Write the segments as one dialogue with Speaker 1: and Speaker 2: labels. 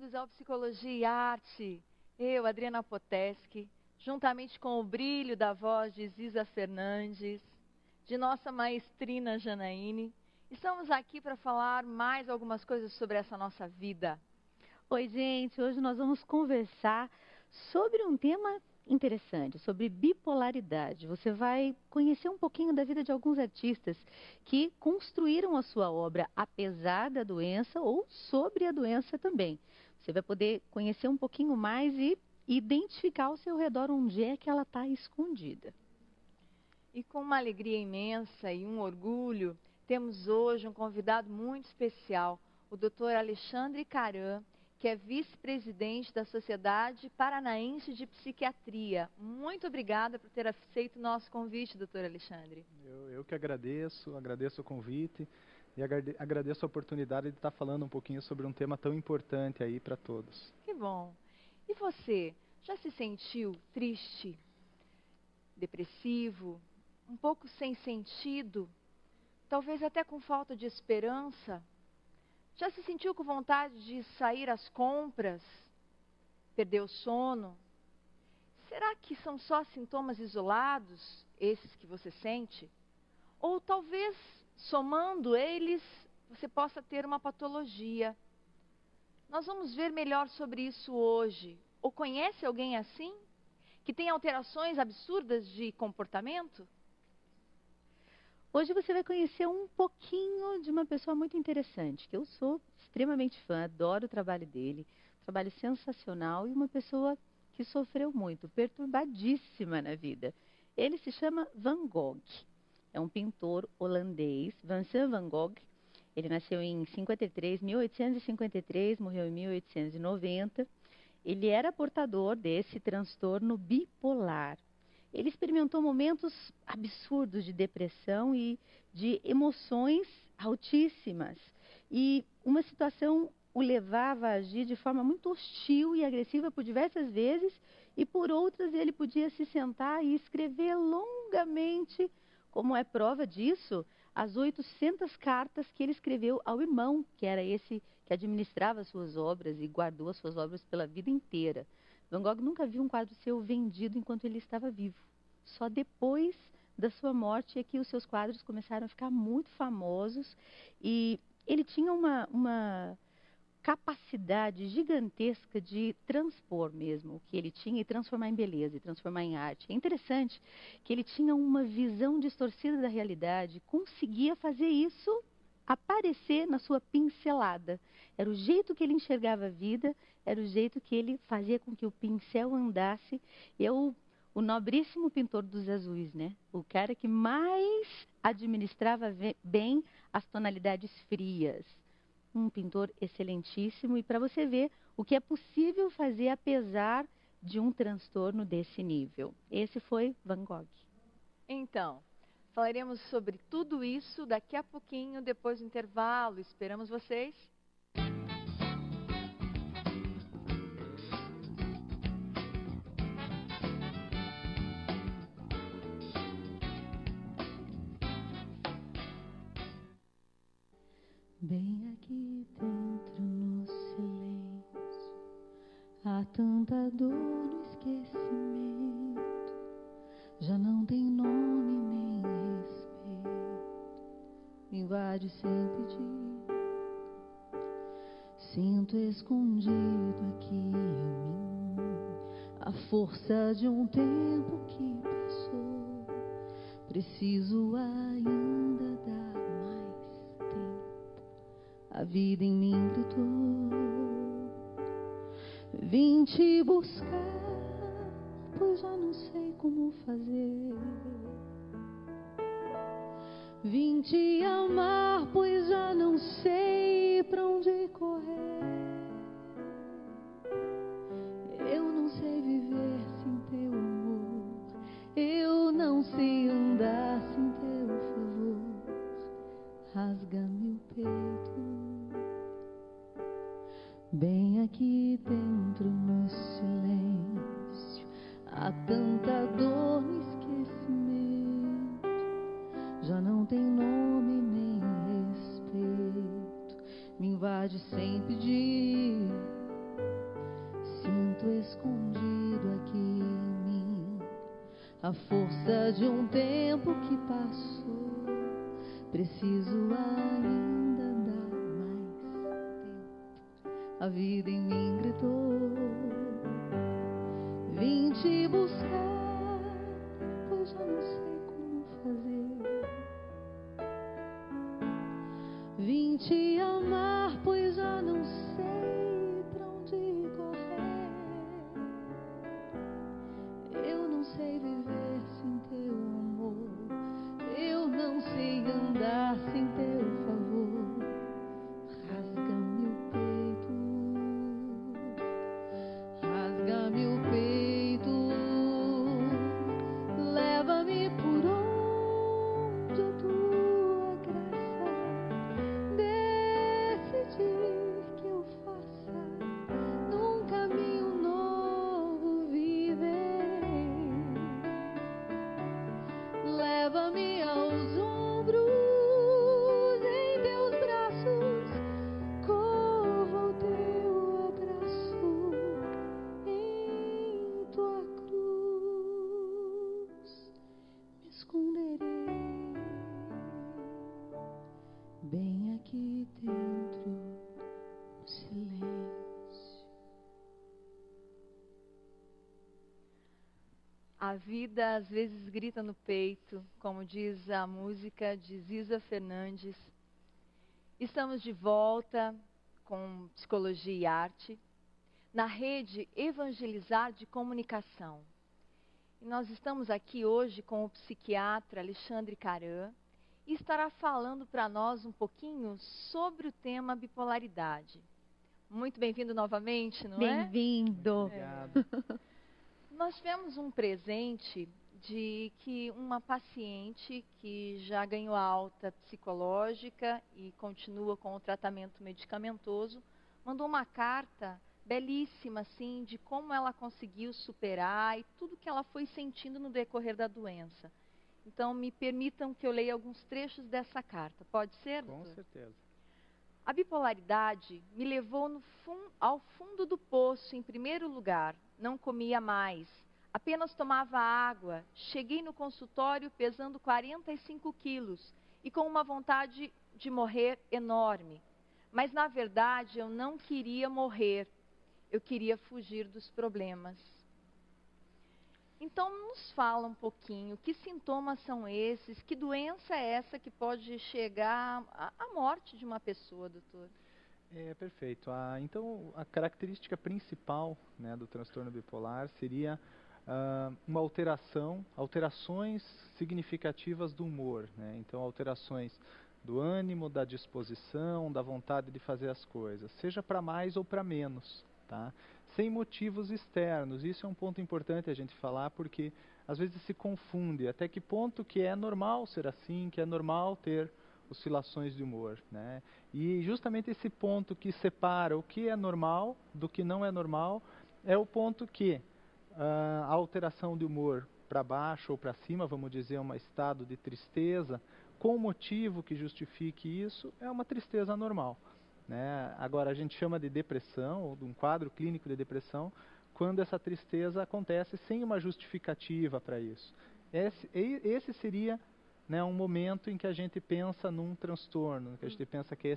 Speaker 1: bem-vindos ao Psicologia e Arte. Eu, Adriana Poteschi, juntamente com o brilho da voz de Ziza Fernandes, de nossa maestrina Janaíne, estamos aqui para falar mais algumas coisas sobre essa nossa vida.
Speaker 2: Oi, gente, hoje nós vamos conversar sobre um tema interessante, sobre bipolaridade. Você vai conhecer um pouquinho da vida de alguns artistas que construíram a sua obra apesar da doença ou sobre a doença também. Você vai poder conhecer um pouquinho mais e identificar ao seu redor onde é que ela está escondida.
Speaker 1: E com uma alegria imensa e um orgulho, temos hoje um convidado muito especial, o Dr. Alexandre Caran, que é vice-presidente da Sociedade Paranaense de Psiquiatria. Muito obrigada por ter aceito o nosso convite, doutor Alexandre.
Speaker 3: Eu que agradeço o convite e agradeço a oportunidade de estar falando um pouquinho sobre um tema tão importante aí para todos.
Speaker 1: Que bom. E você, já se sentiu triste, depressivo, um pouco sem sentido, talvez até com falta de esperança? Já se sentiu com vontade de sair às compras? Perdeu o sono? Será que são só sintomas isolados, esses que você sente? Ou talvez, somando eles, você possa ter uma patologia? Nós vamos ver melhor sobre isso hoje. Ou conhece alguém assim? Que tem alterações absurdas de comportamento?
Speaker 2: Hoje você vai conhecer um pouquinho de uma pessoa muito interessante, que eu sou extremamente fã, adoro o trabalho dele, trabalho sensacional e uma pessoa que sofreu muito, perturbadíssima na vida. Ele se chama Van Gogh, é um pintor holandês, Vincent Van Gogh. Ele nasceu em 1853, morreu em 1890. Ele era portador desse transtorno bipolar. Ele experimentou momentos absurdos de depressão e de emoções altíssimas. E uma situação o levava a agir de forma muito hostil e agressiva por diversas vezes, e por outras ele podia se sentar e escrever longamente, como é prova disso, as 800 cartas que ele escreveu ao irmão, que era esse que administrava as suas obras e guardou as suas obras pela vida inteira. Van Gogh nunca viu um quadro seu vendido enquanto ele estava vivo. Só depois da sua morte é que os seus quadros começaram a ficar muito famosos, e ele tinha uma capacidade gigantesca de transpor mesmo o que ele tinha e transformar em beleza, e transformar em arte. É interessante que ele tinha uma visão distorcida da realidade, conseguia fazer isso aparecer na sua pincelada. Era o jeito que ele enxergava a vida, era o jeito que ele fazia com que o pincel andasse. O nobríssimo pintor dos azuis, né? O cara que mais administrava bem as tonalidades frias. Um pintor excelentíssimo, e para você ver o que é possível fazer apesar de um transtorno desse nível. Esse foi Van Gogh.
Speaker 1: Então, falaremos sobre tudo isso daqui a pouquinho, depois do intervalo. Esperamos vocês.
Speaker 2: Bem aqui dentro no silêncio, há tanta dor no esquecimento, já não tem nome nem respeito, me invade sem pedir. Sinto escondido aqui em mim a força de um tempo que passou, preciso ainda dar mais tempo. A vida em mim gritou, vim te buscar, pois já não sei como fazer. Vim te amar, pois já não sei pra onde correr. Eu não sei viver sem teu amor, eu não sei andar sem teu favor. Rasga meu peito. Bem aqui dentro no silêncio, há tanta dor no esquecimento, já não tem nome nem respeito, me invade sem pedir.
Speaker 4: sinto escondido aqui em mim a força de um tempo que passou. Preciso ainda dar mais tempo. A vida em mim gritou: vim te buscar, pois já não sei como fazer. Vim te amar, pois já não sei pra onde correr. Eu não sei viver sem teu amor. Eu não sei andar sem teu favor. Rasga-me o peito, rasga-me o peito. Leva-me por onde a tua graça decidir que eu faça num caminho novo viver. Leva-me aos ombros, em teus braços, corro ao teu abraço, em tua cruz me esconderei, bem aqui dentro, no silêncio.
Speaker 1: A vida às vezes grita no peito, como diz a música de Ziza Fernandes. Estamos de volta com Psicologia e Arte, na rede Evangelizar de Comunicação. E nós estamos aqui hoje com o psiquiatra Alexandre Caran e estará falando para nós um pouquinho sobre o tema bipolaridade. Muito bem-vindo novamente, não é?
Speaker 2: Bem-vindo.
Speaker 3: Obrigado.
Speaker 1: Nós tivemos um presente de que uma paciente que já ganhou alta psicológica e continua com o tratamento medicamentoso, mandou uma carta belíssima, assim, de como ela conseguiu superar e tudo que ela foi sentindo no decorrer da doença. Então, me permitam que eu leia alguns trechos dessa carta. Pode ser, doutor?
Speaker 3: Com certeza.
Speaker 1: A bipolaridade me levou ao fundo do poço em primeiro lugar. Não comia mais, apenas tomava água. Cheguei no consultório pesando 45 quilos e com uma vontade de morrer enorme. Mas, na verdade, eu não queria morrer. Eu queria fugir dos problemas. Então, nos fala um pouquinho, que sintomas são esses? Que doença é essa que pode chegar à morte de uma pessoa, doutor?
Speaker 3: Perfeito. Então, a característica principal, né, do transtorno bipolar seria uma alterações significativas do humor, né? Então, alterações do ânimo, da disposição, da vontade de fazer as coisas, seja para mais ou para menos, tá? Sem motivos externos. Isso é um ponto importante a gente falar, porque às vezes se confunde até que ponto que é normal ser assim, que é normal ter oscilações de humor, né? E justamente esse ponto que separa o que é normal do que não é normal é o ponto que a alteração de humor para baixo ou para cima, vamos dizer, um estado de tristeza, com motivo que justifique isso, é uma tristeza normal, né? Agora, a gente chama de depressão, ou de um quadro clínico de depressão, quando essa tristeza acontece sem uma justificativa para isso. Esse seria, né, um momento em que a gente pensa num transtorno, que a gente pensa que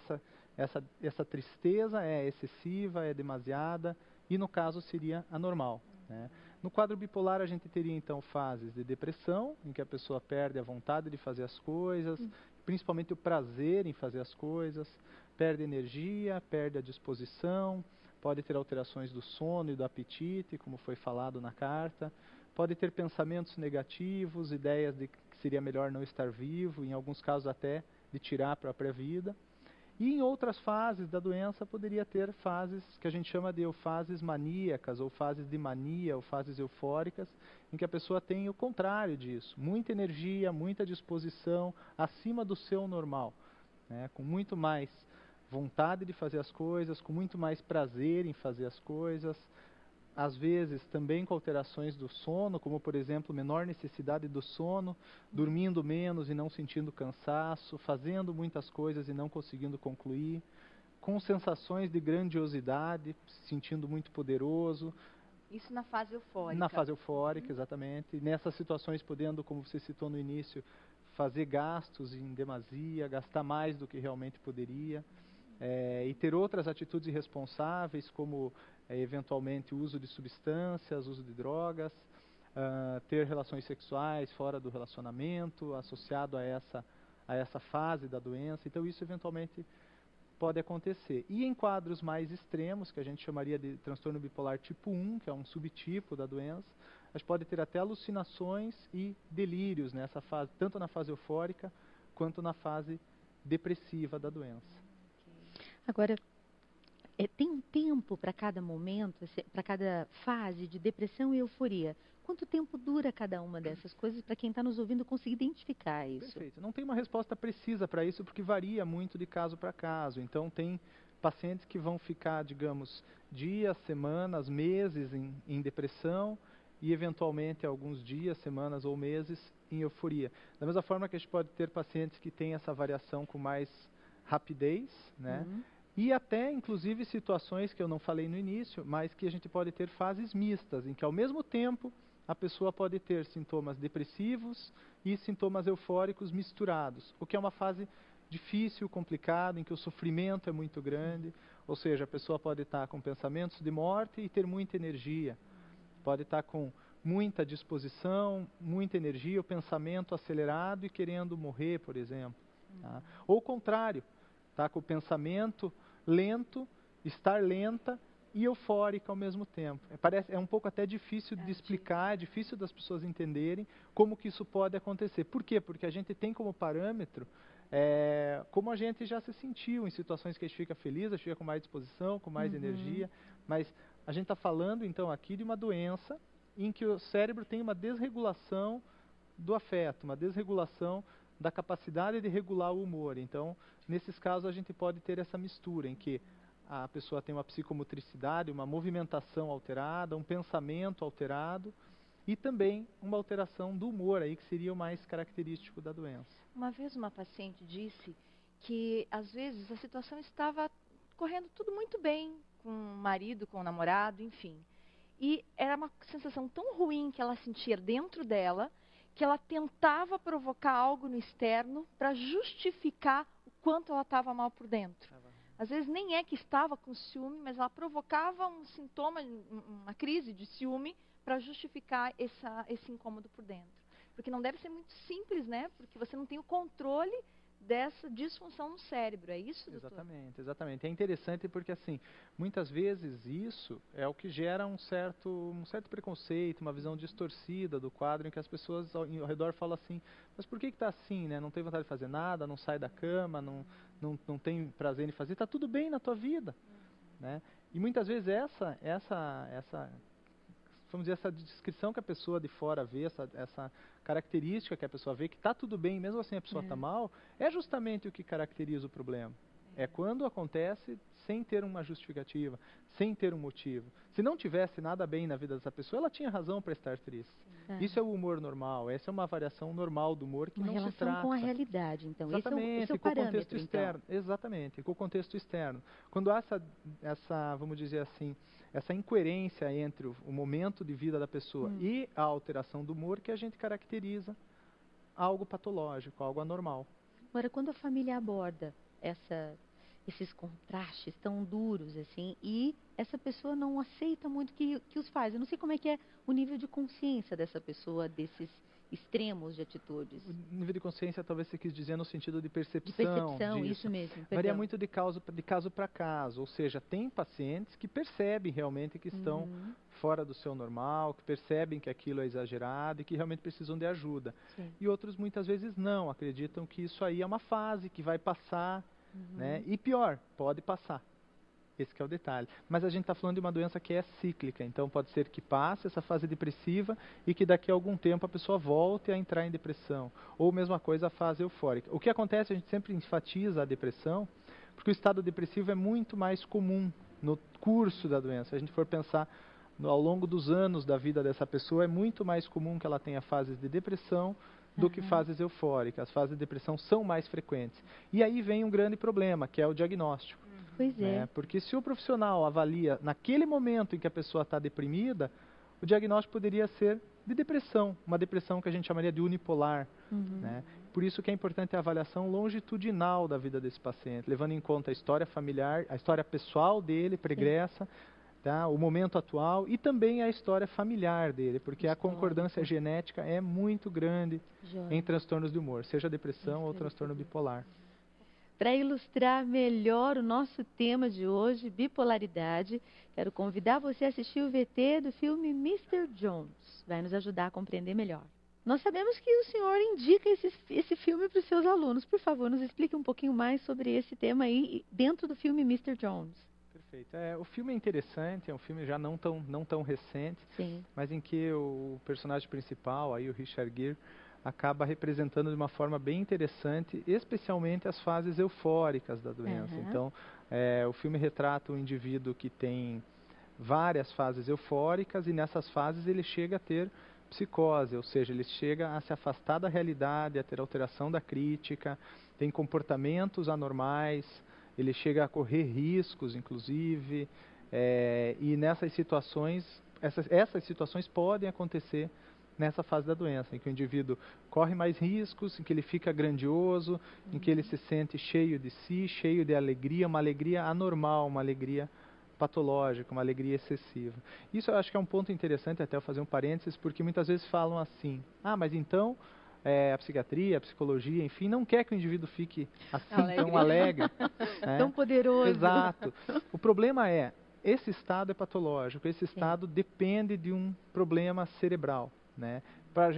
Speaker 3: essa tristeza é excessiva, é demasiada, e no caso seria anormal, né? No quadro bipolar a gente teria então fases de depressão, em que a pessoa perde a vontade de fazer as coisas, principalmente o prazer em fazer as coisas, perde energia, perde a disposição, pode ter alterações do sono e do apetite, como foi falado na carta, pode ter pensamentos negativos, ideias de que seria melhor não estar vivo, em alguns casos até de tirar a própria vida. E em outras fases da doença poderia ter fases que a gente chama de eufases maníacas, ou fases de mania, ou fases eufóricas, em que a pessoa tem o contrário disso, muita energia, muita disposição, acima do seu normal, né? Com muito mais vontade de fazer as coisas, com muito mais prazer em fazer as coisas, às vezes também com alterações do sono, como por exemplo, menor necessidade do sono, dormindo menos e não sentindo cansaço, fazendo muitas coisas e não conseguindo concluir, com sensações de grandiosidade, se sentindo muito poderoso,
Speaker 1: Isso na fase eufórica.
Speaker 3: Na fase eufórica, exatamente. E nessas situações podendo, como você citou no início, fazer gastos em demasia, gastar mais do que realmente poderia, e ter outras atitudes irresponsáveis, como eventualmente o uso de substâncias, uso de drogas, ter relações sexuais fora do relacionamento, associado a essa fase da doença. Então isso eventualmente pode acontecer. E em quadros mais extremos, que a gente chamaria de transtorno bipolar tipo 1, que é um subtipo da doença, a gente pode ter até alucinações e delírios nessa fase, tanto na fase eufórica quanto na fase depressiva da doença.
Speaker 2: Agora, tem um tempo para cada momento, para cada fase de depressão e euforia? Quanto tempo dura cada uma dessas coisas para quem está nos ouvindo conseguir identificar isso?
Speaker 3: Perfeito. Não tem uma resposta precisa para isso, porque varia muito de caso para caso. Então, tem pacientes que vão ficar, digamos, dias, semanas, meses em depressão e, eventualmente, alguns dias, semanas ou meses em euforia. Da mesma forma que a gente pode ter pacientes que têm essa variação com mais rapidez, né? E até, inclusive, situações que eu não falei no início, mas que a gente pode ter fases mistas, em que, ao mesmo tempo, a pessoa pode ter sintomas depressivos e sintomas eufóricos misturados, o que é uma fase difícil, complicada, em que o sofrimento é muito grande, ou seja, a pessoa pode estar com pensamentos de morte e ter muita energia, pode estar com muita disposição, muita energia, o pensamento acelerado e querendo morrer, por exemplo. Tá? Ou o contrário, tá com o pensamento lento, estar lenta e eufórica ao mesmo tempo. É um pouco até difícil de explicar, é difícil das pessoas entenderem como que isso pode acontecer. Por quê? Porque a gente tem como parâmetro como a gente já se sentiu em situações que a gente fica feliz, a gente fica com mais disposição, com mais energia, mas a gente está falando então aqui de uma doença em que o cérebro tem uma desregulação do afeto, uma desregulação da capacidade de regular o humor. Então, nesses casos, a gente pode ter essa mistura em que a pessoa tem uma psicomotricidade, uma movimentação alterada, um pensamento alterado e também uma alteração do humor, aí que seria o mais característico da doença.
Speaker 1: Uma vez uma paciente disse que, às vezes, a situação estava correndo tudo muito bem com o marido, com o namorado, enfim. E era uma sensação tão ruim que ela sentia dentro dela, que ela tentava provocar algo no externo para justificar o quanto ela estava mal por dentro. Às vezes nem é que estava com ciúme, mas ela provocava um sintoma, uma crise de ciúme, para justificar esse incômodo por dentro. Porque não deve ser muito simples, né? Porque você não tem o controle dessa disfunção no cérebro, é isso, doutor?
Speaker 3: Exatamente, exatamente. É interessante porque, assim, muitas vezes isso é o que gera um certo preconceito, uma visão distorcida do quadro, em que as pessoas ao redor falam assim, mas por que está assim, né? Não tem vontade de fazer nada, não sai da cama, não tem prazer em fazer, está tudo bem na tua vida, né? E muitas vezes vamos dizer, essa descrição que a pessoa de fora vê, essa característica que a pessoa vê, que está tudo bem, mesmo assim a pessoa está mal, é justamente o que caracteriza o problema. É quando acontece sem ter uma justificativa, sem ter um motivo. Se não tivesse nada bem na vida dessa pessoa, ela tinha razão para estar triste. Isso é o humor normal, essa é uma variação normal do humor que não se trata.
Speaker 2: Uma relação com a realidade, então.
Speaker 3: Exatamente,
Speaker 2: esse é o
Speaker 3: com o
Speaker 2: parâmetro,
Speaker 3: contexto externo.
Speaker 2: então.
Speaker 3: Exatamente, com o contexto externo. Quando há essa, vamos dizer assim, essa incoerência entre o momento de vida da pessoa e a alteração do humor, que a gente caracteriza algo patológico, algo anormal.
Speaker 2: Agora, quando a família aborda esses contrastes tão duros, assim, e essa pessoa não aceita muito que os faz. Eu não sei como é que é o nível de consciência dessa pessoa, desses extremos de atitudes.
Speaker 3: O nível de consciência talvez você quis dizer no sentido de percepção.
Speaker 2: De percepção,
Speaker 3: disso.
Speaker 2: isso mesmo. Perdão.
Speaker 3: Varia muito de caso para caso, ou seja, tem pacientes que percebem realmente que estão fora do seu normal, que percebem que aquilo é exagerado e que realmente precisam de ajuda.
Speaker 2: Sim.
Speaker 3: E outros muitas vezes não, acreditam que isso aí é uma fase que vai passar, né? E pior, pode passar. Esse que é o detalhe. Mas a gente está falando de uma doença que é cíclica, então pode ser que passe essa fase depressiva e que daqui a algum tempo a pessoa volte a entrar em depressão. Ou mesma coisa a fase eufórica. O que acontece, a gente sempre enfatiza a depressão, porque o estado depressivo é muito mais comum no curso da doença. Se a gente for pensar ao longo dos anos da vida dessa pessoa, é muito mais comum que ela tenha fases de depressão do que fases eufóricas. As fases de depressão são mais frequentes. E aí vem um grande problema, que é o diagnóstico.
Speaker 2: Pois é.
Speaker 3: Né? Porque se o profissional avalia naquele momento em que a pessoa está deprimida, o diagnóstico poderia ser de depressão, uma depressão que a gente chamaria de unipolar. Né? Por isso que é importante a avaliação longitudinal da vida desse paciente, levando em conta a história familiar, a história pessoal dele, pregressa, tá? O momento atual e também a história familiar dele, porque a concordância genética é muito grande em transtornos de humor, seja depressão ou transtorno bipolar.
Speaker 2: Para ilustrar melhor o nosso tema de hoje, bipolaridade, quero convidar você a assistir o VT do filme Mr. Jones. Vai nos ajudar a compreender melhor. Nós sabemos que o senhor indica esse filme para os seus alunos. Por favor, nos explique um pouquinho mais sobre esse tema aí dentro do filme Mr. Jones.
Speaker 3: Perfeito. O filme é interessante, é um filme já não tão recente,
Speaker 2: Sim.
Speaker 3: mas em que o personagem principal, aí o Richard Gere, acaba representando de uma forma bem interessante, especialmente as fases eufóricas da doença. Então, o filme retrata um indivíduo que tem várias fases eufóricas e nessas fases ele chega a ter psicose, ou seja, ele chega a se afastar da realidade, a ter alteração da crítica, tem comportamentos anormais, ele chega a correr riscos, inclusive, e nessas situações, essas situações podem acontecer nessa fase da doença, em que o indivíduo corre mais riscos, em que ele fica grandioso, em que ele se sente cheio de si, cheio de alegria, uma alegria anormal, uma alegria patológica, uma alegria excessiva. Isso eu acho que é um ponto interessante, até eu fazer um parênteses, porque muitas vezes falam assim, mas então a psiquiatria, a psicologia, enfim, não quer que o indivíduo fique assim tão alegre.
Speaker 2: Tão poderoso.
Speaker 3: Exato. O problema esse estado é patológico, esse estado depende de um problema cerebral. Né?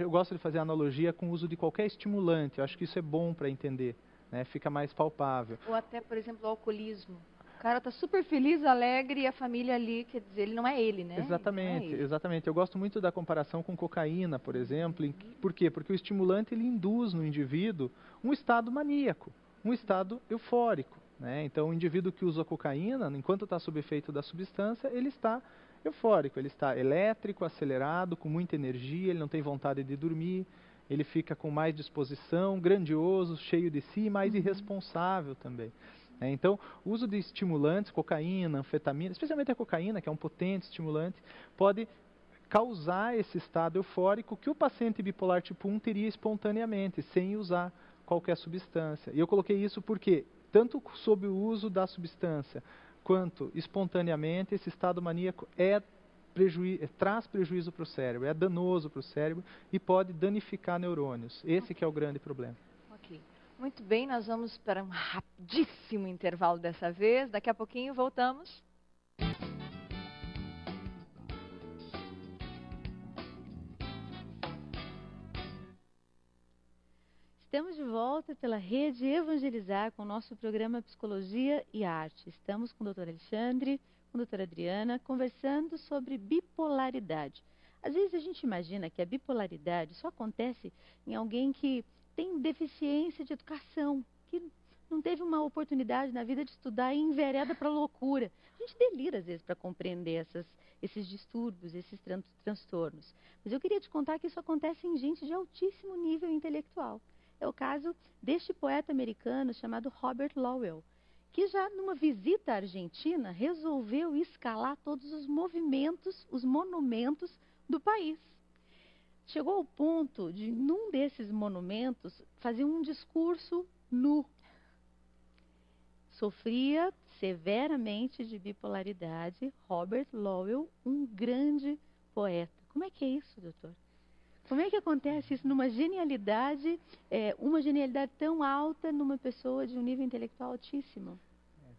Speaker 3: Eu gosto de fazer analogia com o uso de qualquer estimulante, eu acho que isso é bom para entender, né? Fica mais palpável.
Speaker 1: Ou até, por exemplo, o alcoolismo. O cara está super feliz, alegre e a família ali, quer dizer, ele não é ele, né?
Speaker 3: Exatamente, exatamente. Eu gosto muito da comparação com cocaína, por exemplo. Por quê? Porque o estimulante ele induz no indivíduo um estado maníaco, um estado eufórico. Né? Então, o indivíduo que usa cocaína, enquanto está sob efeito da substância, ele está eufórico, ele está elétrico, acelerado, com muita energia, ele não tem vontade de dormir, ele fica com mais disposição, grandioso, cheio de si, mais irresponsável também. Então, o uso de estimulantes, cocaína, anfetamina, especialmente a cocaína, que é um potente estimulante, pode causar esse estado eufórico que o paciente bipolar tipo 1 teria espontaneamente, sem usar qualquer substância. E eu coloquei isso porque, tanto sob o uso da substância, quanto espontaneamente, esse estado maníaco traz prejuízo para o cérebro, é danoso para o cérebro e pode danificar neurônios. Esse que é o grande problema.
Speaker 1: Ok. Muito bem, nós vamos para um rapidíssimo intervalo dessa vez. Daqui a pouquinho voltamos.
Speaker 2: Estamos de volta pela Rede Evangelizar com o nosso programa Psicologia e Arte. Estamos com o Dr. Alexandre, com a doutora Adriana, conversando sobre bipolaridade. Às vezes a gente imagina que a bipolaridade só acontece em alguém que tem deficiência de educação, que não teve uma oportunidade na vida de estudar e envereda para a loucura. A gente delira às vezes para compreender esses distúrbios, esses transtornos. Mas eu queria te contar que isso acontece em gente de altíssimo nível intelectual. É o caso deste poeta americano chamado Robert Lowell, que já numa visita à Argentina resolveu escalar todos os movimentos, os monumentos do país. Chegou ao ponto de, num desses monumentos, fazer um discurso nu. Sofria severamente de bipolaridade. Robert Lowell, um grande poeta. Como é que é isso, doutor? Como é que acontece isso numa genialidade, uma genialidade tão alta numa pessoa de um nível intelectual altíssimo?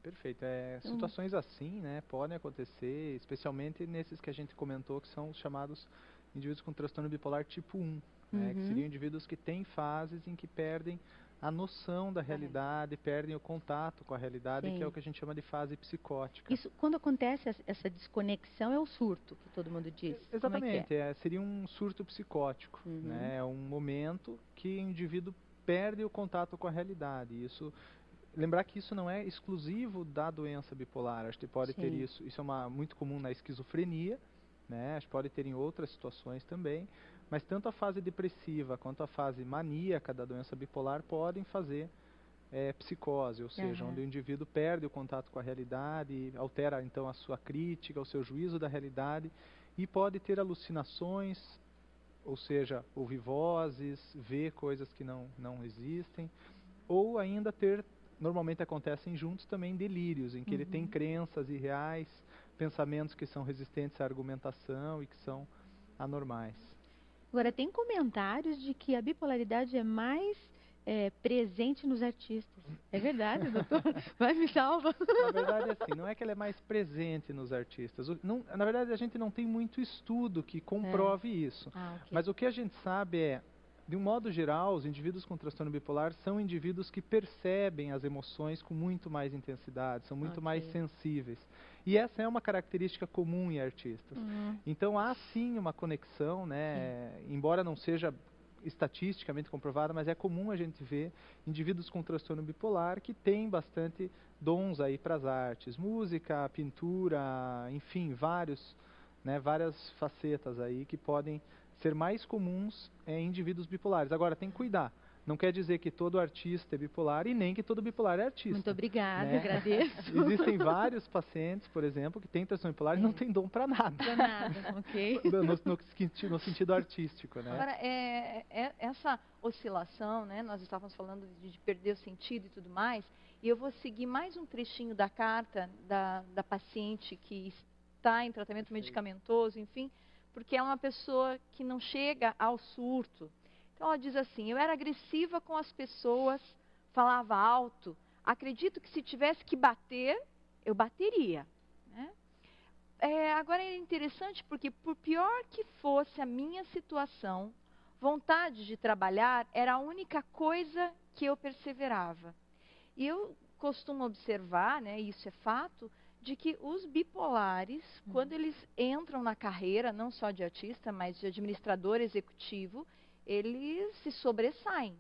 Speaker 3: Perfeito. Situações assim, né, podem acontecer, especialmente nesses que a gente comentou, que são os chamados indivíduos com transtorno bipolar tipo 1, né, que seriam indivíduos que têm fases em que perdem a noção da realidade, perdem o contato com a realidade, que é o que a gente chama de fase psicótica.
Speaker 2: Isso, quando acontece essa desconexão, é o surto, que todo mundo diz.
Speaker 3: Exatamente, seria um surto psicótico. Né? É um momento que o indivíduo perde o contato com a realidade. Lembrar que isso não é exclusivo da doença bipolar, a gente pode ter isso é muito comum na esquizofrenia, né? A gente pode ter em outras situações também, mas tanto a fase depressiva quanto a fase maníaca da doença bipolar podem fazer psicose, ou seja, onde o indivíduo perde o contato com a realidade, altera então a sua crítica, o seu juízo da realidade e pode ter alucinações, ou seja, ouvir vozes, ver coisas que não existem, ou ainda ter, normalmente acontecem juntos também, delírios, em que ele tem crenças irreais, pensamentos que são resistentes à argumentação e que são anormais.
Speaker 2: Agora, tem comentários de que a bipolaridade é mais presente nos artistas. É verdade, doutor? Vai, me salva.
Speaker 3: Na verdade, assim, não é que ela é mais presente nos artistas. Na verdade, a gente não tem muito estudo que comprove isso.
Speaker 2: Okay.
Speaker 3: Mas o que a gente sabe é, de um modo geral, os indivíduos com transtorno bipolar são indivíduos que percebem as emoções com muito mais intensidade, são muito mais sensíveis. E essa é uma característica comum em artistas. Então, há sim uma conexão, né? Embora não seja estatisticamente comprovada, mas é comum a gente ver indivíduos com transtorno bipolar que têm bastante dons aí para as artes, música, pintura, enfim, várias facetas aí que podem ser mais comuns em indivíduos bipolares. Agora, tem que cuidar. Não quer dizer que todo artista é bipolar e nem que todo bipolar é artista.
Speaker 2: Muito obrigada,
Speaker 3: né?
Speaker 2: agradeço.
Speaker 3: Existem vários pacientes, por exemplo, que têm transtorno bipolar e não têm dom para nada.
Speaker 2: Para nada, ok.
Speaker 3: No sentido artístico, né?
Speaker 1: Agora, essa oscilação, né? Nós estávamos falando de perder o sentido e tudo mais, e eu vou seguir mais um trechinho da carta da paciente que está em tratamento medicamentoso, enfim, porque é uma pessoa que não chega ao surto. Então, ela diz assim: eu era agressiva com as pessoas, falava alto, acredito que se tivesse que bater, eu bateria. Né? Agora é interessante porque, por pior que fosse a minha situação, vontade de trabalhar era a única coisa que eu perseverava. E eu costumo observar, né, isso é fato, de que os bipolares, quando eles entram na carreira, não só de artista, mas de administrador executivo, eles se sobressaem.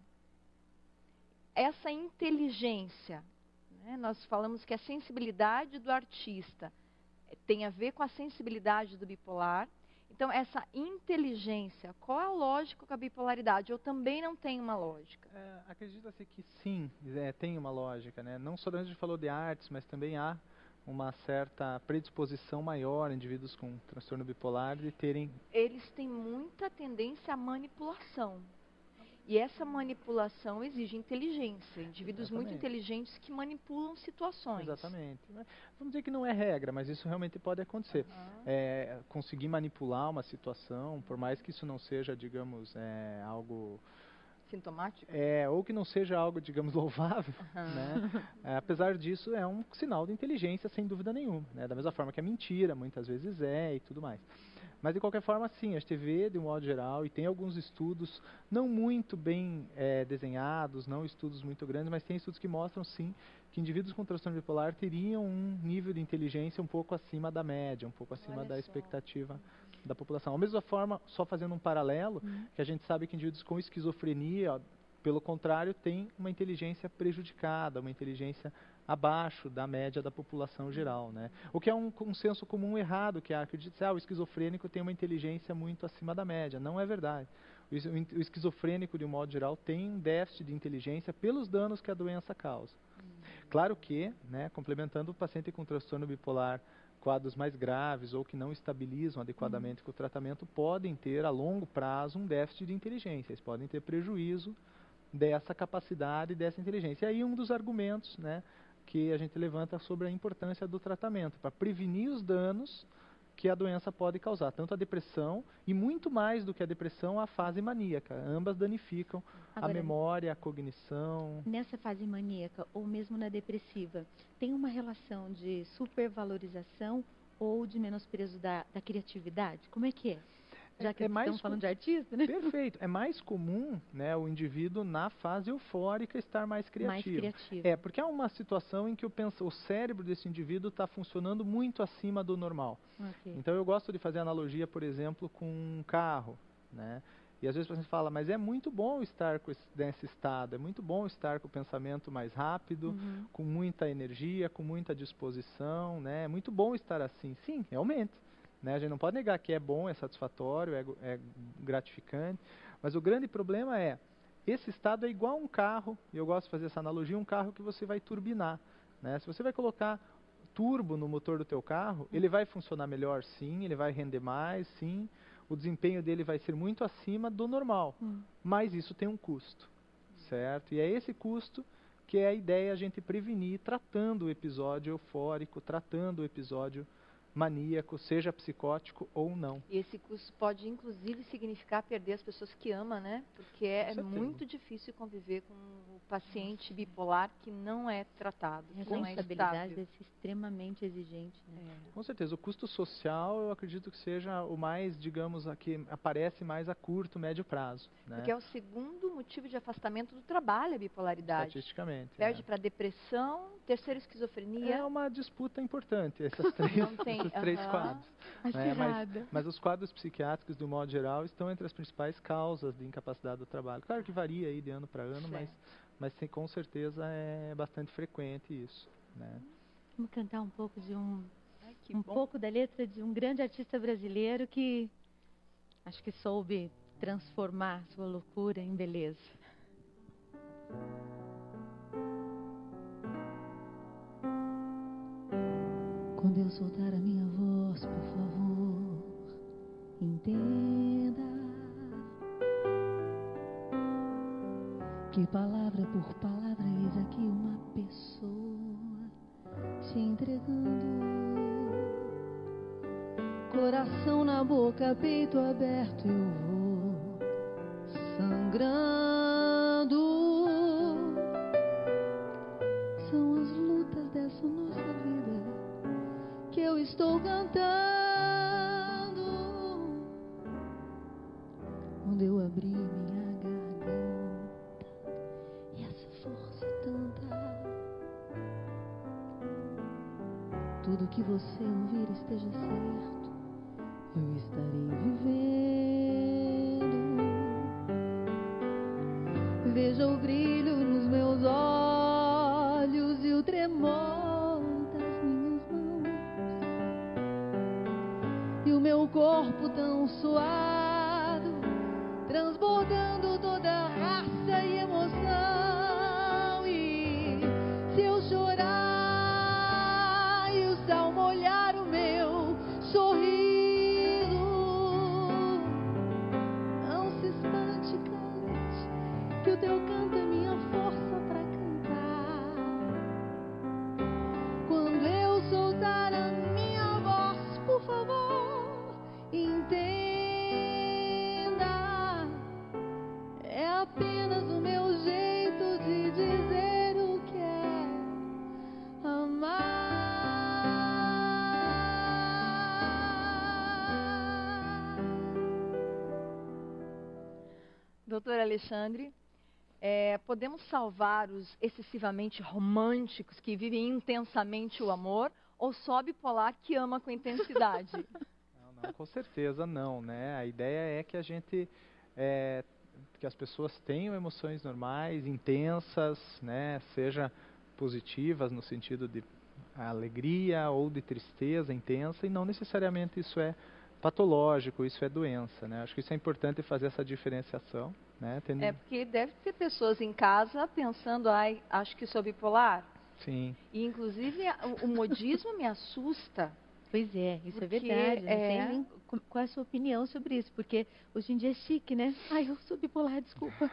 Speaker 1: Essa inteligência, né, nós falamos que a sensibilidade do artista tem a ver com a sensibilidade do bipolar. Então, essa inteligência, qual é a lógica com a bipolaridade? Eu também não tenho uma lógica.
Speaker 3: Acredita-se que sim, tem uma lógica, né? Não só a gente falou de artes, mas também há uma certa predisposição maior em indivíduos com transtorno bipolar de terem...
Speaker 1: Eles têm muita tendência à manipulação. E essa manipulação exige inteligência. Indivíduos muito inteligentes que manipulam situações.
Speaker 3: Exatamente. Vamos dizer que não é regra, mas isso realmente pode acontecer. Conseguir manipular uma situação, por mais que isso não seja, digamos, algo...
Speaker 1: sintomático?
Speaker 3: Ou que não seja algo, digamos, louvável, né? Apesar disso, é um sinal de inteligência, sem dúvida nenhuma, né? Da mesma forma que a mentira, muitas vezes e tudo mais. Mas, de qualquer forma, sim, a gente vê, de um modo geral, e tem alguns estudos, não muito bem desenhados, não estudos muito grandes, mas tem estudos que mostram, sim, que indivíduos com transtorno bipolar teriam um nível de inteligência um pouco acima da média, um pouco acima da expectativa da população. Da mesma forma, só fazendo um paralelo, que a gente sabe que indivíduos com esquizofrenia, pelo contrário, têm uma inteligência prejudicada, uma inteligência abaixo da média da população geral, né? O que é um consenso comum errado, que acredita que o esquizofrênico tem uma inteligência muito acima da média. Não é verdade. O esquizofrênico, de um modo geral, tem um déficit de inteligência pelos danos que a doença causa. Claro que, né, complementando o paciente com transtorno bipolar, quadros mais graves ou que não estabilizam adequadamente com o tratamento, podem ter, a longo prazo, um déficit de inteligência. Eles podem ter prejuízo dessa capacidade, dessa inteligência. E aí um dos argumentos, né, que a gente levanta sobre a importância do tratamento, para prevenir os danos que a doença pode causar, tanto a depressão e muito mais do que a depressão, a fase maníaca. Ambas danificam a memória, a cognição.
Speaker 2: Nessa fase maníaca ou mesmo na depressiva, tem uma relação de supervalorização ou de menosprezo da criatividade? Como é que é? Já que estamos falando de artista, né?
Speaker 3: Perfeito. É mais comum, né, o indivíduo na fase eufórica estar mais criativo.
Speaker 2: Mais criativo.
Speaker 3: Porque há uma situação em que o cérebro desse indivíduo está funcionando muito acima do normal.
Speaker 2: Okay.
Speaker 3: Então eu gosto de fazer analogia, por exemplo, com um carro, né? E às vezes a gente fala, mas é muito bom estar nesse estado, é muito bom estar com o pensamento mais rápido, com muita energia, com muita disposição, né? É muito bom estar assim. Sim, realmente. Né? A gente não pode negar que é bom, é satisfatório, é gratificante, mas o grande problema é esse estado é igual a um carro, e eu gosto de fazer essa analogia, um carro que você vai turbinar, né? Se você vai colocar turbo no motor do teu carro, ele vai funcionar melhor, sim, ele vai render mais, sim, o desempenho dele vai ser muito acima do normal, mas isso tem um custo, certo? E é esse custo que é a ideia a gente prevenir tratando o episódio eufórico, tratando o episódio maníaco, seja psicótico ou não.
Speaker 1: E esse custo pode, inclusive, significar perder as pessoas que ama, né? Porque é muito difícil conviver com o paciente bipolar que não é tratado,
Speaker 2: A
Speaker 1: que não é
Speaker 2: responsabilidade
Speaker 1: estável.
Speaker 2: deve ser extremamente exigente, né?
Speaker 3: Com certeza, o custo social eu acredito que seja o mais, digamos, que aparece mais a curto, médio prazo. Né?
Speaker 1: Porque é o segundo motivo de afastamento do trabalho, a bipolaridade.
Speaker 3: Estatisticamente.
Speaker 1: Perde para depressão, terceira esquizofrenia.
Speaker 3: É uma disputa importante, esses três quadros. Mas os quadros psiquiátricos, do modo geral, estão entre as principais causas de incapacidade do trabalho. Claro que varia aí de ano para ano, mas com certeza é bastante frequente isso. Né?
Speaker 2: Vamos cantar um pouco de pouco da letra de um grande artista brasileiro que acho que soube transformar sua loucura em beleza.
Speaker 4: Quando eu soltar a minha voz, por favor, entenda que palavra por palavra eis aqui uma pessoa se entregando, coração na boca, peito aberto, eu vou sangrando. São as lutas dessa nossa vida que eu estou cantando. Quando eu abri minha garganta, e essa força é tanta, tudo que você ouvir esteja certo, eu estarei vivendo. Veja o brilho nos meus olhos e o tremor das minhas mãos, e o meu corpo tão suado, transbordando toda raça e emoção. E se eu chorar e o sal molhar o meu sorriso, não se espante, cante, que o teu canto é minha força para cantar. Quando eu soltar a minha voz, por favor, entenda, é apenas o meu jeito de dizer o que é amar.
Speaker 1: Doutor Alexandre, podemos salvar os excessivamente românticos que vivem intensamente o amor, ou só bipolar que ama com intensidade?
Speaker 3: Não, com certeza não, né? A ideia é que a gente, que as pessoas tenham emoções normais, intensas, né? Seja positivas no sentido de alegria ou de tristeza intensa, e não necessariamente isso é patológico, isso é doença, né? Acho que isso é importante fazer essa diferenciação, né?
Speaker 1: Porque deve ter pessoas em casa pensando, ai, acho que sou bipolar.
Speaker 3: Sim.
Speaker 1: E inclusive o modismo me assusta.
Speaker 2: Pois é, isso
Speaker 1: Porque
Speaker 2: é verdade. Não sei nem qual é a sua opinião sobre isso, porque hoje em dia é chique, né? Ai, eu sou bipolar, desculpa.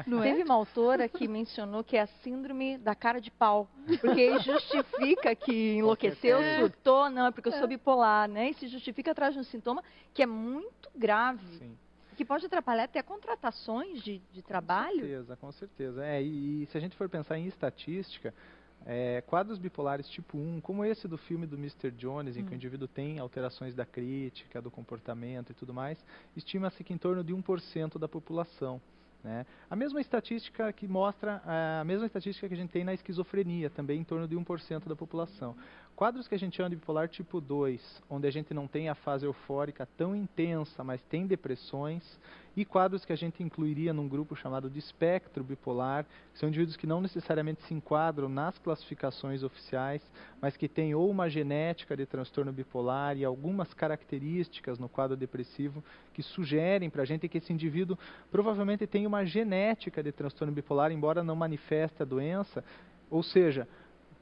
Speaker 1: Não Teve uma autora que mencionou que é a síndrome da cara de pau, porque justifica que enlouqueceu, surtou, não, é porque eu sou bipolar, né? E se justifica atrás de um sintoma que é muito grave.
Speaker 3: Sim.
Speaker 1: Que pode atrapalhar até contratações de trabalho.
Speaker 3: Com certeza. E se a gente for pensar em estatística, quadros bipolares tipo 1, como esse do filme do Mr. Jones, em que o indivíduo tem alterações da crítica, do comportamento e tudo mais, estima-se que em torno de 1% da população. Né? A mesma estatística que mostra, a mesma estatística que a gente tem na esquizofrenia, também em torno de 1% da população. Quadros que a gente chama de bipolar tipo 2, onde a gente não tem a fase eufórica tão intensa, mas tem depressões, e quadros que a gente incluiria num grupo chamado de espectro bipolar, que são indivíduos que não necessariamente se enquadram nas classificações oficiais, mas que têm ou uma genética de transtorno bipolar e algumas características no quadro depressivo que sugerem para a gente que esse indivíduo provavelmente tem uma genética de transtorno bipolar, embora não manifeste a doença, ou seja,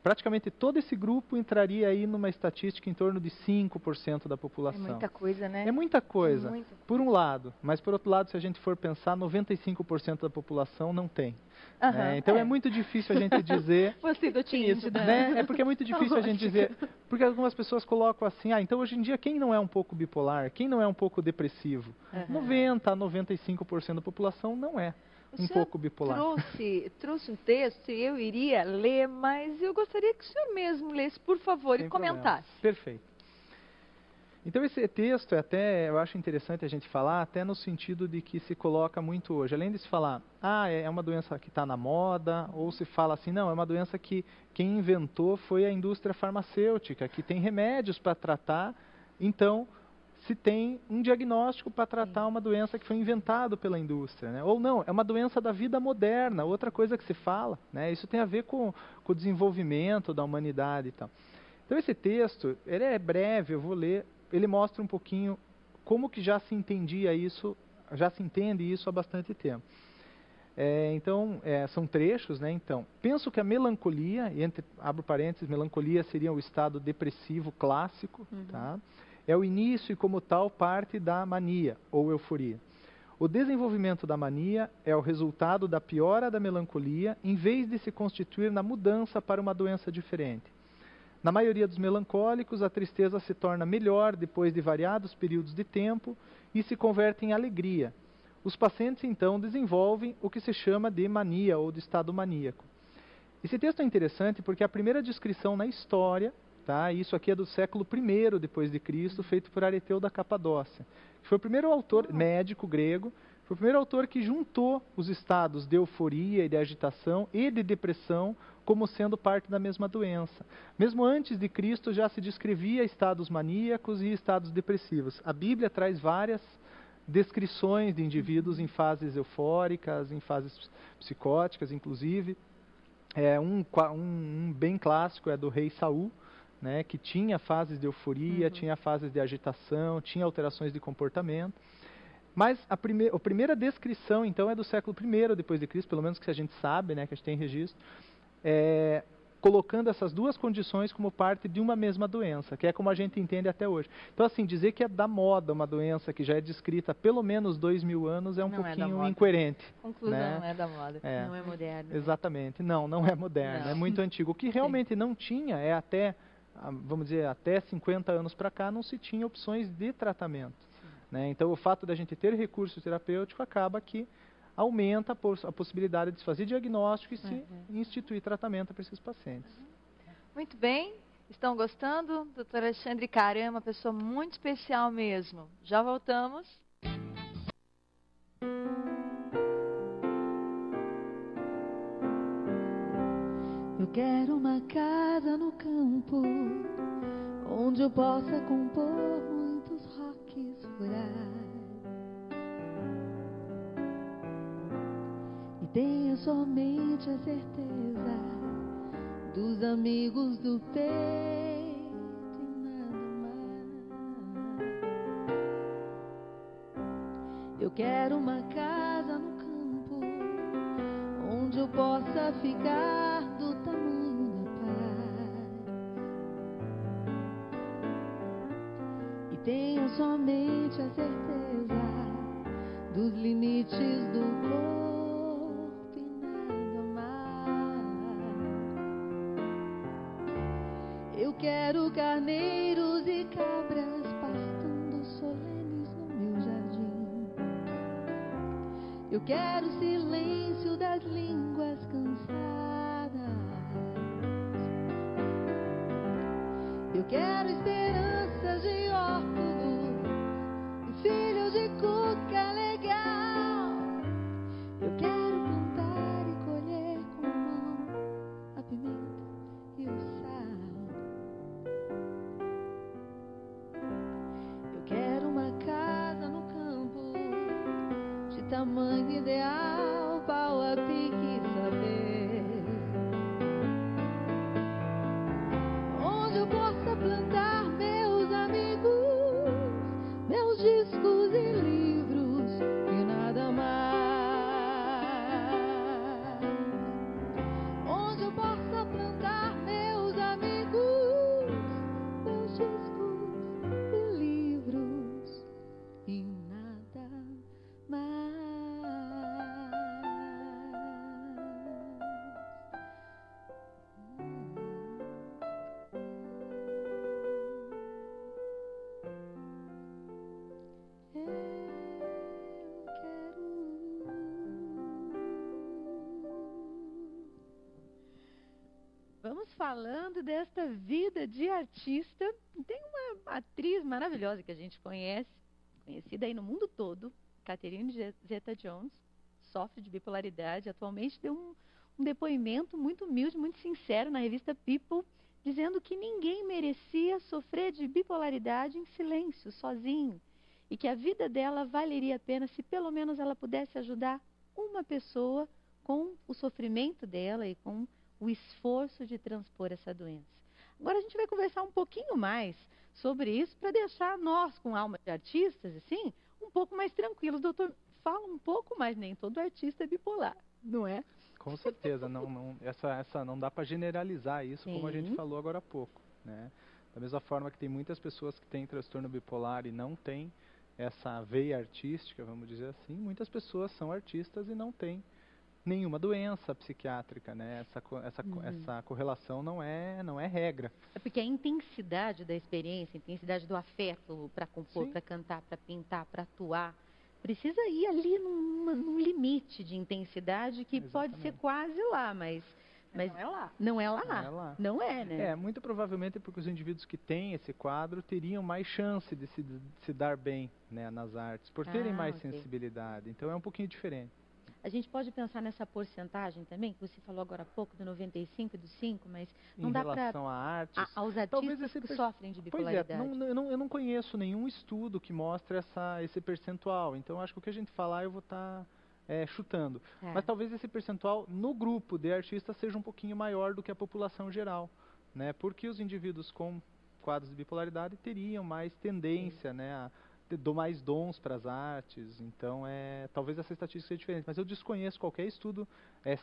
Speaker 3: praticamente todo esse grupo entraria aí numa estatística em torno de 5% da população.
Speaker 1: É muita coisa, né?
Speaker 3: É muita coisa,
Speaker 1: É muita coisa.
Speaker 3: por um lado. Mas, por outro lado, se a gente for pensar, 95% da população não tem.
Speaker 1: Aham,
Speaker 3: Então, é muito difícil a gente dizer...
Speaker 2: Você do otimista.
Speaker 3: Né? É porque é muito difícil a gente dizer... Porque algumas pessoas colocam assim, então hoje em dia quem não é um pouco bipolar, quem não é um pouco depressivo? 90% a 95% da população não é um pouco bipolar.
Speaker 1: Trouxe um texto e eu iria ler, mas eu gostaria que o senhor mesmo lesse, por favor,
Speaker 3: Sem
Speaker 1: e comentasse.
Speaker 3: problema. Perfeito. Então esse texto eu acho interessante a gente falar, até no sentido de que se coloca muito hoje. Além de se falar, é uma doença que está na moda, ou se fala assim, não, é uma doença que quem inventou foi a indústria farmacêutica, que tem remédios para tratar, então se tem um diagnóstico para tratar uma doença que foi inventado pela indústria, né? Ou não, é uma doença da vida moderna, outra coisa que se fala, né? Isso tem a ver com o desenvolvimento da humanidade e tal. Então esse texto, ele é breve, eu vou ler, ele mostra um pouquinho como que já se entendia isso, já se entende isso há bastante tempo. São trechos, né? Então, penso que a melancolia, e abro parênteses, melancolia seria o estado depressivo clássico, tá? É o início e, como tal, parte da mania ou euforia. O desenvolvimento da mania é o resultado da piora da melancolia, em vez de se constituir na mudança para uma doença diferente. Na maioria dos melancólicos, a tristeza se torna melhor depois de variados períodos de tempo e se converte em alegria. Os pacientes, então, desenvolvem o que se chama de mania ou de estado maníaco. Esse texto é interessante porque é a primeira descrição na história, tá? Isso aqui é do século I depois de Cristo, feito por Areteu da Capadócia, que foi o primeiro autor médico grego, foi o primeiro autor que juntou os estados de euforia e de agitação e de depressão como sendo parte da mesma doença. Mesmo antes de Cristo já se descrevia estados maníacos e estados depressivos. A Bíblia traz várias descrições de indivíduos em fases eufóricas, em fases psicóticas, inclusive. Um bem clássico é do rei Saul, né, que tinha fases de euforia, tinha fases de agitação, tinha alterações de comportamento. Mas a primeira descrição, então, é do século I depois de Cristo, pelo menos que a gente sabe, né, que a gente tem registro, colocando essas duas condições como parte de uma mesma doença, que é como a gente entende até hoje. Então, assim, dizer que é da moda uma doença que já é descrita há pelo menos 2000 anos é um pouquinho incoerente.
Speaker 1: Conclusão,
Speaker 3: né?
Speaker 1: Não é da moda.
Speaker 2: Não é moderno.
Speaker 3: Exatamente. Não é moderno, é muito antigo. O que realmente não tinha é até, vamos dizer, até 50 anos para cá não se tinha opções de tratamento. Né? Então, o fato da gente ter recurso terapêutico acaba que aumenta a possibilidade de se fazer diagnóstico e se instituir tratamento para esses pacientes.
Speaker 1: Muito bem. Estão gostando? Dr. Alexandre Caram é uma pessoa muito especial mesmo. Já voltamos.
Speaker 4: Eu quero uma casa no campo, onde eu possa compor muitos rocks rurais. E tenha somente a certeza dos amigos do peito e nada mais. Eu quero uma casa no campo, onde eu possa ficar do tamanho da paz. E tenha somente a certeza dos limites do corpo e nada mais. Eu quero carneiros e cabras pastando solenes no meu jardim. Eu quero o silêncio das línguas cansadas. Eu quero esperanças de óculos e filhos de cuca legal. Eu quero plantar e colher com a mão a pimenta e o sal. tamanho ideal, pau a pique saber onde eu possa plantar meus amigos, meus discos e livros e nada mais. Onde eu possa plantar meus amigos, meus discos e livros e nada mais.
Speaker 2: Vamos falando desta vida de artista. Tem uma atriz maravilhosa que a gente conhece, conhecida aí no mundo todo, Catherine Zeta-Jones, sofre de bipolaridade. Atualmente deu um depoimento muito humilde, muito sincero na revista People, dizendo que ninguém merecia sofrer de bipolaridade em silêncio, sozinho, e que a vida dela valeria a pena se pelo menos ela pudesse ajudar uma pessoa com o sofrimento dela e com o esforço de transpor essa doença. Agora a gente vai conversar um pouquinho mais sobre isso para deixar nós, com alma de artistas, assim, um pouco mais tranquilos. Doutor, fala um pouco mais, nem todo artista é bipolar, não é?
Speaker 3: Com certeza, essa não dá para generalizar isso, como a gente
Speaker 2: Sim.
Speaker 3: falou agora há pouco, né? Da mesma forma que tem muitas pessoas que têm transtorno bipolar e não têm essa veia artística, vamos dizer assim, muitas pessoas são artistas e não têm nenhuma doença psiquiátrica, né? Essa correlação não é regra.
Speaker 2: É porque a intensidade da experiência, a intensidade do afeto para compor,
Speaker 3: Sim.
Speaker 2: para cantar, para pintar, para atuar, precisa ir ali num limite de intensidade que pode ser
Speaker 3: Exatamente.
Speaker 2: quase lá, mas
Speaker 1: Não é lá.
Speaker 2: não é lá.
Speaker 3: Não é lá.
Speaker 2: Não é, né?
Speaker 3: Muito provavelmente porque os indivíduos que têm esse quadro teriam mais chance de se dar bem, né, nas artes, por terem mais
Speaker 2: ok.
Speaker 3: sensibilidade. Então é um pouquinho diferente.
Speaker 2: A gente pode pensar nessa porcentagem também, que você falou agora há pouco, do 95 e do 5, mas não
Speaker 3: Em
Speaker 2: dá para
Speaker 3: relação a artes,
Speaker 2: aos
Speaker 3: talvez
Speaker 2: artistas que
Speaker 3: esse
Speaker 2: sofrem de
Speaker 3: pois é,
Speaker 2: bipolaridade.
Speaker 3: eu não conheço nenhum estudo que mostre esse percentual. Então acho que o que a gente falar eu vou estar chutando.
Speaker 2: É.
Speaker 3: Mas talvez esse percentual no grupo de artistas seja um pouquinho maior do que a população geral, né? Porque os indivíduos com quadros de bipolaridade teriam mais tendência, né, a dou mais dons para as artes. Então talvez essa estatística seja diferente, mas eu desconheço qualquer estudo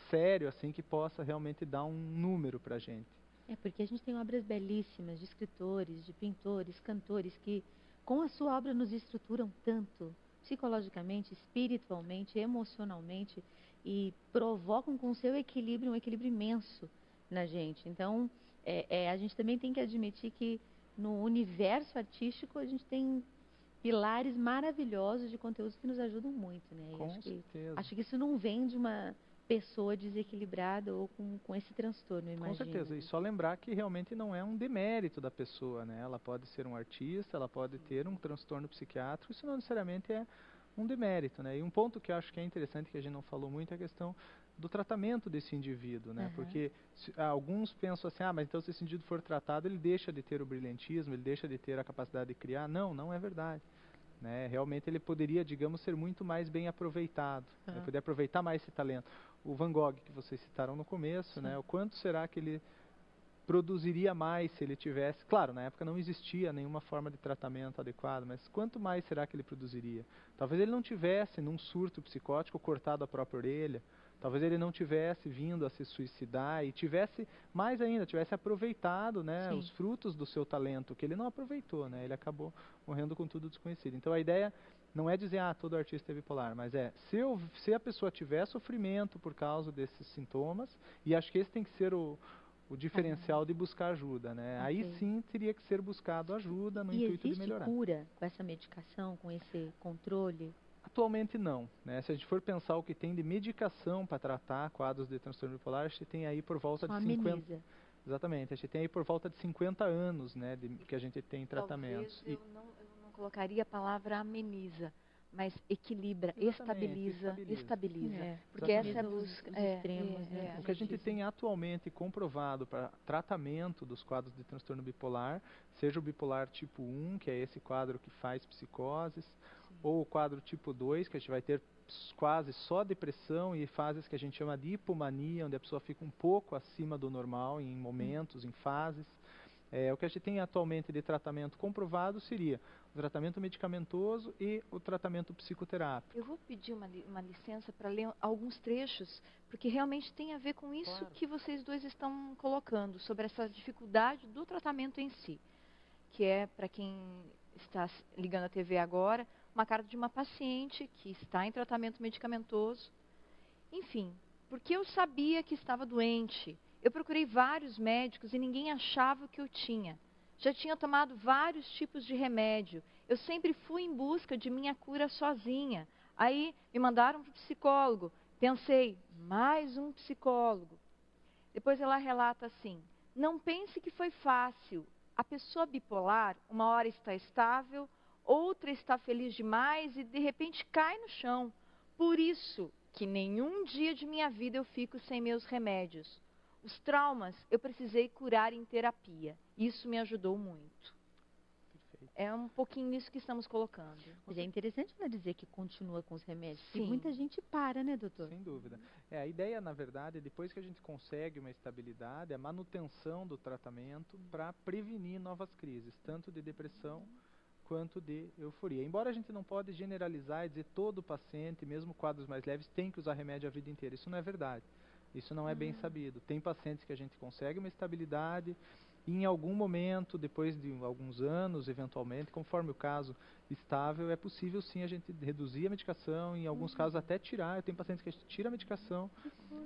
Speaker 3: sério assim que possa realmente dar um número para a gente.
Speaker 2: É porque a gente tem obras belíssimas de escritores, de pintores, cantores que com a sua obra nos estruturam tanto, psicologicamente, espiritualmente, emocionalmente, e provocam com o seu equilíbrio, um equilíbrio imenso na gente. Então, a gente também tem que admitir que no universo artístico a gente tem pilares maravilhosos de conteúdos que nos ajudam muito, né? E
Speaker 3: Com certeza.
Speaker 2: acho que isso não vem de uma pessoa desequilibrada ou com esse transtorno, eu imagino.
Speaker 3: Com certeza, e só lembrar que realmente não é um demérito da pessoa, né? Ela pode ser um artista, ela pode ter um transtorno psiquiátrico, isso não necessariamente é um demérito, né? E um ponto que eu acho que é interessante, que a gente não falou muito, é a questão do tratamento desse indivíduo, né? Porque alguns pensam assim, mas então se esse indivíduo for tratado, ele deixa de ter o brilhantismo, ele deixa de ter a capacidade de criar. Não, não é verdade. Né? Realmente ele poderia, digamos, ser muito mais bem aproveitado, né? Poderia aproveitar mais esse talento. O Van Gogh, que vocês citaram no começo, né? O quanto será que ele produziria mais se ele tivesse... Claro, na época não existia nenhuma forma de tratamento adequado, mas quanto mais será que ele produziria? Talvez ele não tivesse, num surto psicótico, cortado a própria orelha. Talvez ele não tivesse vindo a se suicidar e tivesse, mais ainda, tivesse aproveitado, né, os frutos do seu talento, que ele não aproveitou, né? Ele acabou morrendo com tudo desconhecido. Então a ideia não é dizer, todo artista é bipolar, mas se a pessoa tiver sofrimento por causa desses sintomas, e acho que esse tem que ser o diferencial de buscar ajuda, né? Aí sim teria que ser buscado ajuda no intuito de melhorar.
Speaker 2: E existe cura com essa medicação, com esse controle?
Speaker 3: Atualmente não, né? Se a gente for pensar o que tem de medicação para tratar quadros de transtorno bipolar, a gente tem aí por volta de 50... Exatamente, a gente tem aí por volta de 50 anos, né, que a gente tem tratamentos.
Speaker 1: Talvez eu não colocaria a palavra ameniza, mas equilibra, estabiliza. Porque essa é a busca.
Speaker 3: O que a gente tem atualmente comprovado para tratamento dos quadros de transtorno bipolar, seja o bipolar tipo 1, que é esse quadro que faz psicoses, ou o quadro tipo 2, que a gente vai ter quase só depressão e fases que a gente chama de hipomania, onde a pessoa fica um pouco acima do normal em momentos, em fases. O que a gente tem atualmente de tratamento comprovado seria o tratamento medicamentoso e o tratamento psicoterápico.
Speaker 1: Eu vou pedir uma licença para ler alguns trechos, porque realmente tem a ver com isso
Speaker 3: Claro.
Speaker 1: que vocês dois estão colocando, sobre essa dificuldade do tratamento em si, que é, para quem está ligando a TV agora, uma carta de uma paciente que está em tratamento medicamentoso. Enfim, porque eu sabia que estava doente. Eu procurei vários médicos e ninguém achava o que eu tinha. Já tinha tomado vários tipos de remédio. Eu sempre fui em busca de minha cura sozinha. Aí me mandaram para o psicólogo. Pensei, mais um psicólogo. Depois ela relata assim: não pense que foi fácil. A pessoa bipolar, uma hora está estável, outra está feliz demais e de repente cai no chão. Por isso que nenhum dia de minha vida eu fico sem meus remédios. Os traumas eu precisei curar em terapia. Isso me ajudou muito.
Speaker 3: Perfeito.
Speaker 1: É um pouquinho isso que estamos colocando.
Speaker 2: Mas é interessante não dizer que continua com os remédios, porque
Speaker 1: Sim.
Speaker 2: muita gente para, né, doutor?
Speaker 3: Sem dúvida. A ideia, na verdade, depois que a gente consegue uma estabilidade, é a manutenção do tratamento para prevenir novas crises, tanto de depressão quanto de euforia. Embora a gente não pode generalizar e dizer todo paciente, mesmo quadros mais leves, tem que usar remédio a vida inteira. Isso não é verdade. Isso não é bem sabido. Tem pacientes que a gente consegue uma estabilidade e em algum momento, depois de alguns anos, eventualmente, conforme o caso estável, é possível sim a gente reduzir a medicação, em alguns casos até tirar. Eu tenho pacientes que a gente tira a medicação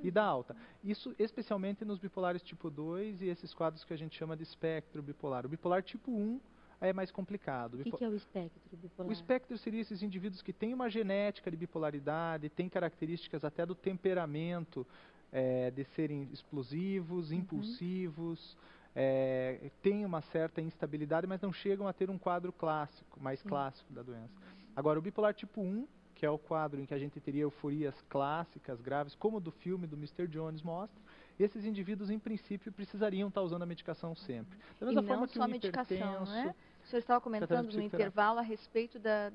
Speaker 3: e dá alta. Isso especialmente nos bipolares tipo 2 e esses quadros que a gente chama de espectro bipolar. O bipolar tipo 1 é mais complicado.
Speaker 2: O que é o espectro bipolar?
Speaker 3: O espectro seria esses indivíduos que têm uma genética de bipolaridade, têm características até do temperamento, de serem explosivos, impulsivos, têm uma certa instabilidade, mas não chegam a ter um quadro clássico, mais clássico da doença. Agora, o bipolar tipo 1, que é o quadro em que a gente teria euforias clássicas, graves, como o do filme do Mr. Jones mostra, esses indivíduos, em princípio, precisariam estar usando a medicação sempre. Da mesma
Speaker 1: E
Speaker 3: forma
Speaker 1: não
Speaker 3: que
Speaker 1: só
Speaker 3: um
Speaker 1: a medicação, não é?
Speaker 3: hipertenso,
Speaker 1: O senhor estava comentando no
Speaker 3: psicoterápico.
Speaker 1: intervalo a respeito da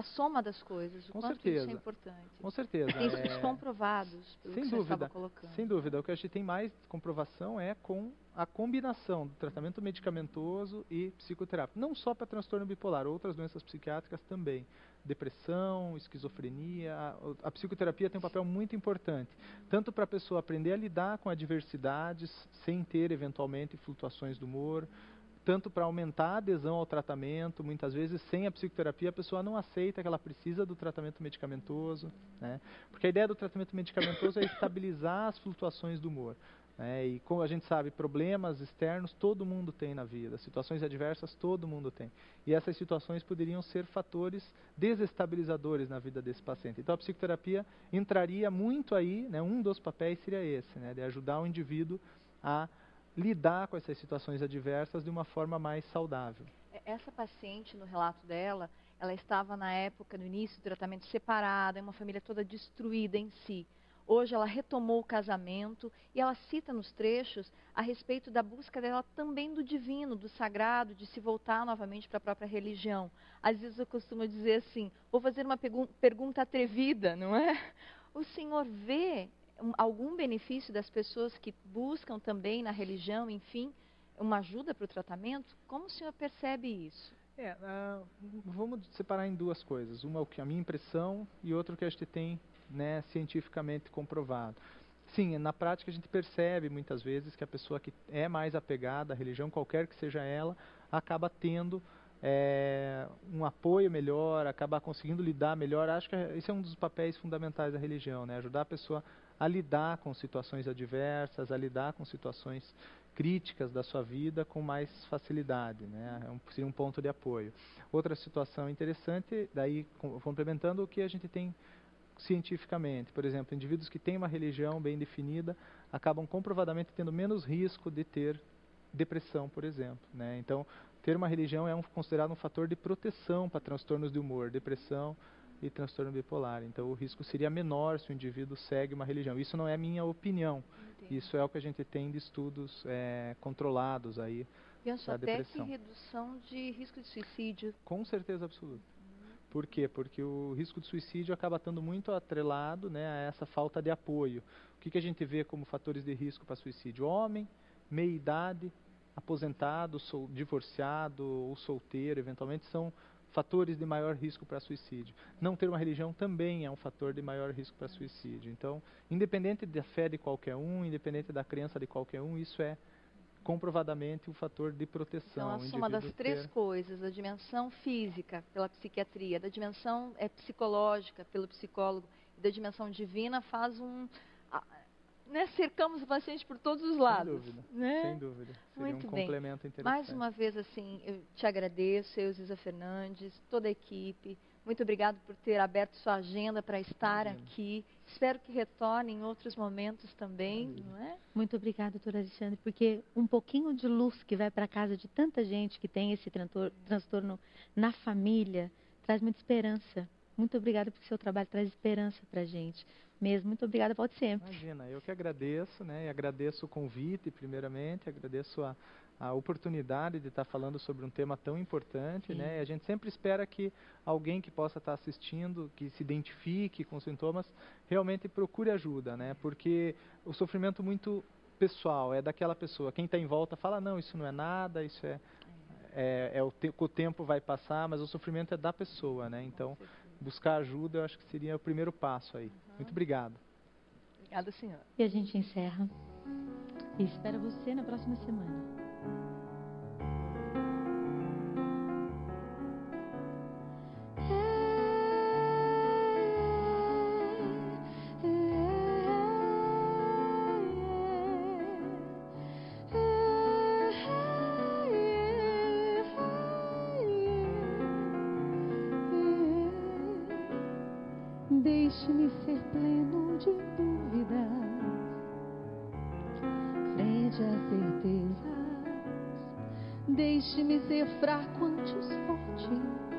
Speaker 1: soma das coisas, o
Speaker 3: Com
Speaker 1: quanto isso
Speaker 3: certeza.
Speaker 1: é importante.
Speaker 3: Com certeza.
Speaker 1: Tem estudos comprovados, pelo que o senhor estava colocando.
Speaker 3: Sem dúvida. O que a gente tem mais comprovação é com a combinação do tratamento medicamentoso e psicoterápico. Não só para transtorno bipolar, outras doenças psiquiátricas também. Depressão, esquizofrenia. A psicoterapia tem um papel muito importante, tanto para a pessoa aprender a lidar com adversidades, sem ter, eventualmente, flutuações do humor, tanto para aumentar a adesão ao tratamento. Muitas vezes, sem a psicoterapia, a pessoa não aceita que ela precisa do tratamento medicamentoso, né? Porque a ideia do tratamento medicamentoso é estabilizar as flutuações do humor, né? E como a gente sabe, problemas externos todo mundo tem na vida, situações adversas todo mundo tem. E essas situações poderiam ser fatores desestabilizadores na vida desse paciente. Então, a psicoterapia entraria muito aí, né? Um dos papéis seria esse, né? De ajudar o indivíduo a lidar com essas situações adversas de uma forma mais saudável.
Speaker 1: Essa paciente, no relato dela, ela estava na época, no início do tratamento, separada, uma família toda destruída em si. Hoje ela retomou o casamento e ela cita nos trechos a respeito da busca dela também do divino, do sagrado, de se voltar novamente para a própria religião. Às vezes eu costumo dizer assim, vou fazer uma pergunta atrevida, não é? O senhor vê algum benefício das pessoas que buscam também na religião, enfim, uma ajuda para o tratamento? Como o senhor percebe isso?
Speaker 3: Vamos separar em duas coisas. Uma, a minha impressão, e outra que a gente tem, né, cientificamente comprovado. Sim, na prática a gente percebe muitas vezes que a pessoa que é mais apegada à religião, qualquer que seja ela, acaba tendo um apoio melhor, acaba conseguindo lidar melhor. Acho que esse é um dos papéis fundamentais da religião, né? Ajudar a pessoa a lidar com situações adversas, a lidar com situações críticas da sua vida com mais facilidade, né? Seria um ponto de apoio. Outra situação interessante, daí complementando o que a gente tem cientificamente, por exemplo, indivíduos que têm uma religião bem definida acabam comprovadamente tendo menos risco de ter depressão, por exemplo, né? Então, ter uma religião é considerado um fator de proteção para transtornos de humor, depressão e transtorno bipolar. Então, o risco seria menor se o indivíduo segue uma religião. Isso não é minha opinião.
Speaker 1: Entendi.
Speaker 3: Isso é o que a gente tem de estudos controlados aí.
Speaker 1: Penso
Speaker 3: da
Speaker 1: até
Speaker 3: depressão.
Speaker 1: que redução de risco de suicídio.
Speaker 3: Com certeza absoluta. Por quê? Porque o risco de suicídio acaba estando muito atrelado, né, a essa falta de apoio. O que a gente vê como fatores de risco para suicídio? Homem, meia-idade, aposentado, divorciado ou solteiro, eventualmente, são fatores de maior risco para suicídio. Não ter uma religião também é um fator de maior risco para suicídio. Então, independente da fé de qualquer um, independente da crença de qualquer um, isso é comprovadamente um fator de proteção.
Speaker 1: Então, a soma das três coisas, da dimensão física, pela psiquiatria, da dimensão psicológica, pelo psicólogo, e da dimensão divina, faz né, cercamos o paciente por todos os lados.
Speaker 3: Sem dúvida,
Speaker 1: né?
Speaker 3: sem dúvida. Seria
Speaker 1: Muito
Speaker 3: um
Speaker 1: bem.
Speaker 3: complemento interessante.
Speaker 1: Mais uma vez, assim, eu te agradeço, eu, Ziza Fernandes, toda a equipe. Muito obrigado por ter aberto sua agenda para estar aqui. Espero que retorne em outros momentos também, não é?
Speaker 2: Muito obrigada, doutora Alexandre, porque um pouquinho de luz que vai para casa de tanta gente que tem esse transtorno na família traz muita esperança. Muito obrigada porque o seu trabalho traz esperança para a gente. Mesmo, muito obrigada, volte sempre.
Speaker 3: Imagina, eu que agradeço, né? E agradeço o convite, primeiramente, agradeço a oportunidade de estar falando sobre um tema tão importante, né? E a gente sempre espera que alguém que possa estar assistindo, que se identifique com sintomas, realmente procure ajuda, né? Porque o sofrimento muito pessoal é daquela pessoa. Quem está em volta fala, não, isso não é nada, isso o tempo vai passar, mas o sofrimento é da pessoa, né? Então, buscar ajuda, eu acho que seria o primeiro passo aí. Muito obrigado.
Speaker 1: Obrigada, senhora.
Speaker 2: E a gente encerra. E espero você na próxima semana.
Speaker 4: Deixe-me ser pleno de dúvidas frente a certezas. Deixe-me ser fraco antes forte.